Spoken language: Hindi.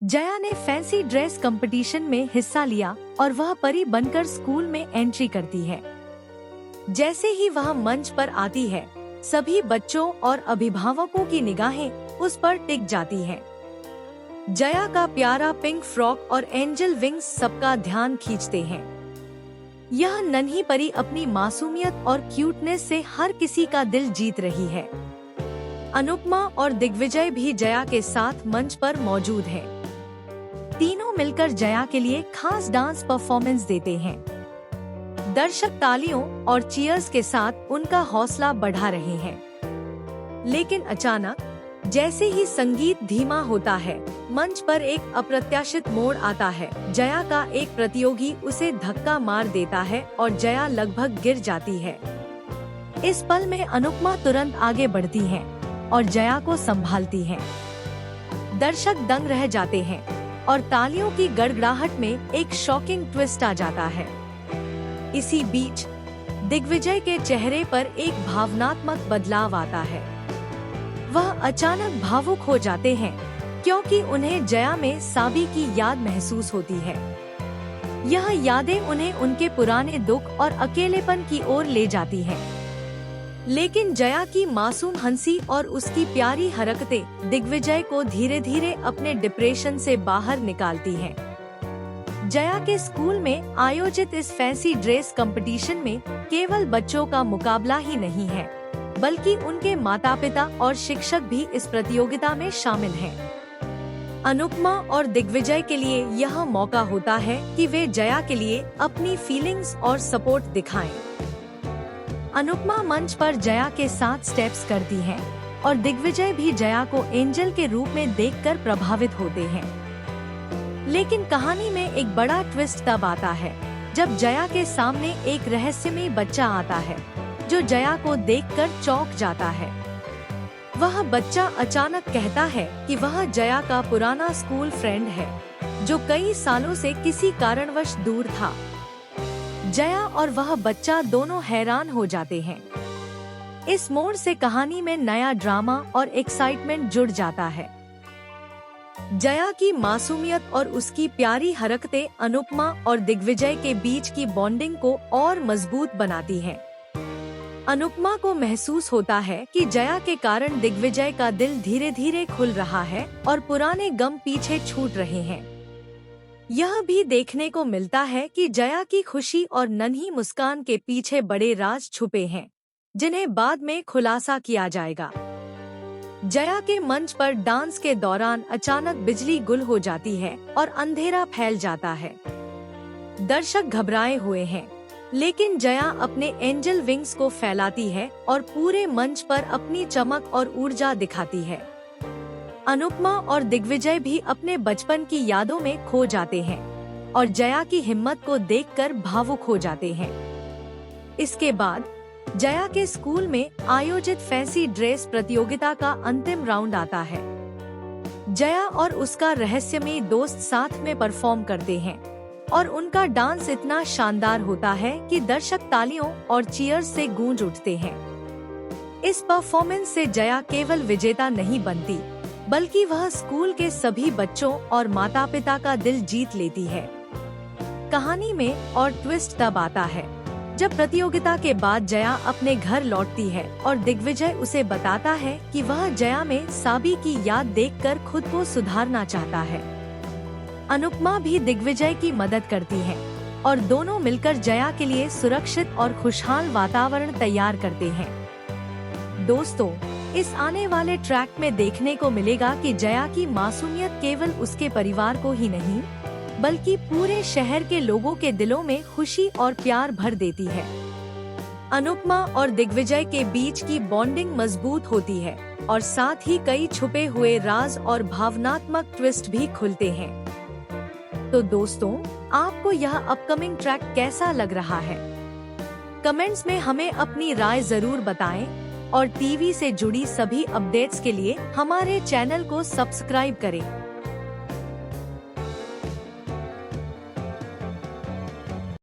जया ने फैंसी ड्रेस कंपटीशन में हिस्सा लिया और वह परी बनकर स्कूल में एंट्री करती है। जैसे ही वह मंच पर आती है, सभी बच्चों और अभिभावकों की निगाहें उस पर टिक जाती हैं। जया का प्यारा पिंक फ्रॉक और एंजल विंग्स सबका ध्यान खींचते हैं। यह नन्ही परी अपनी मासूमियत और क्यूटनेस से हर किसी का दिल जीत रही है। अनुपमा और दिग्विजय भी जया के साथ मंच पर मौजूद हैं। तीनों मिलकर जया के लिए खास डांस परफॉर्मेंस देते हैं। दर्शक तालियों और चीयर्स के साथ उनका हौसला बढ़ा रहे हैं। लेकिन अचानक जैसे ही संगीत धीमा होता है, मंच पर एक अप्रत्याशित मोड़ आता है। जया का एक प्रतियोगी उसे धक्का मार देता है और जया लगभग गिर जाती है। इस पल में अनुपमा तुरंत आगे बढ़ती हैं और जया को संभालती हैं। दर्शक दंग रह जाते हैं और तालियों की गड़गड़ाहट में एक शॉकिंग ट्विस्ट आ जाता है। इसी बीच दिग्विजय के चेहरे पर एक भावनात्मक बदलाव आता है। वह अचानक भावुक हो जाते हैं क्योंकि उन्हें जया में साबी की याद महसूस होती है। यह यादें उन्हें उनके पुराने दुख और अकेलेपन की ओर ले जाती हैं। लेकिन जया की मासूम हंसी और उसकी प्यारी हरकतें दिग्विजय को धीरे धीरे अपने डिप्रेशन से बाहर निकालती हैं। जया के स्कूल में आयोजित इस फैंसी ड्रेस कंपटीशन में केवल बच्चों का मुकाबला ही नहीं है, बल्कि उनके माता पिता और शिक्षक भी इस प्रतियोगिता में शामिल हैं। अनुपमा और दिग्विजय के लिए यह मौका होता है कि वे जया के लिए अपनी फीलिंग्स और सपोर्ट दिखाएं। अनुपमा मंच पर जया के साथ स्टेप्स करती हैं और दिग्विजय भी जया को एंजल के रूप में देखकर प्रभावित होते हैं। लेकिन कहानी में एक बड़ा ट्विस्ट तब आता है जब जया के सामने एक रहस्यमय बच्चा आता है जो जया को देखकर चौंक जाता है। वह बच्चा अचानक कहता है कि वह जया का पुराना स्कूल फ्रेंड है जो कई सालों से किसी कारणवश दूर था। जया और वह बच्चा दोनों हैरान हो जाते हैं। इस मोड़ से कहानी में नया ड्रामा और एक्साइटमेंट जुड़ जाता है। जया की मासूमियत और उसकी प्यारी हरकतें अनुपमा और दिग्विजय के बीच की बॉन्डिंग को और मजबूत बनाती हैं। अनुपमा को महसूस होता है कि जया के कारण दिग्विजय का दिल धीरे धीरे खुल रहा है और पुराने गम पीछे छूट रहे हैं। यह भी देखने को मिलता है कि जया की खुशी और नन्ही मुस्कान के पीछे बड़े राज छुपे हैं, जिन्हें बाद में खुलासा किया जाएगा। जया के मंच पर डांस के दौरान अचानक बिजली गुल हो जाती है और अंधेरा फैल जाता है। दर्शक घबराए हुए हैं, लेकिन जया अपने एंजल विंग्स को फैलाती है और पूरे मंच पर अपनी चमक और ऊर्जा दिखाती है। अनुपमा और दिग्विजय भी अपने बचपन की यादों में खो जाते हैं और जया की हिम्मत को देखकर भावुक हो जाते हैं। इसके बाद जया के स्कूल में आयोजित फैंसी ड्रेस प्रतियोगिता का अंतिम राउंड आता है। जया और उसका रहस्यमय दोस्त साथ में परफॉर्म करते हैं और उनका डांस इतना शानदार होता है कि दर्शक तालियों और चीयर्स से गूंज उठते हैं। इस परफॉर्मेंस से जया केवल विजेता नहीं बनती, बल्कि वह स्कूल के सभी बच्चों और माता पिता का दिल जीत लेती है। कहानी में और ट्विस्ट तब आता है जब प्रतियोगिता के बाद जया अपने घर लौटती है और दिग्विजय उसे बताता है कि वह जया में साबी की याद देखकर खुद को सुधारना चाहता है। अनुपमा भी दिग्विजय की मदद करती है और दोनों मिलकर जया के लिए सुरक्षित और खुशहाल वातावरण तैयार करते हैं। दोस्तों, इस आने वाले ट्रैक में देखने को मिलेगा कि जया की मासूमियत केवल उसके परिवार को ही नहीं, बल्कि पूरे शहर के लोगों के दिलों में खुशी और प्यार भर देती है। अनुपमा और दिग्विजय के बीच की बॉन्डिंग मजबूत होती है और साथ ही कई छुपे हुए राज और भावनात्मक ट्विस्ट भी खुलते हैं। तो दोस्तों, आपको यह अपकमिंग ट्रैक कैसा लग रहा है? कमेंट्स में हमें अपनी राय जरूर बताएं और टीवी से जुड़ी सभी अपडेट्स के लिए हमारे चैनल को सब्सक्राइब करें।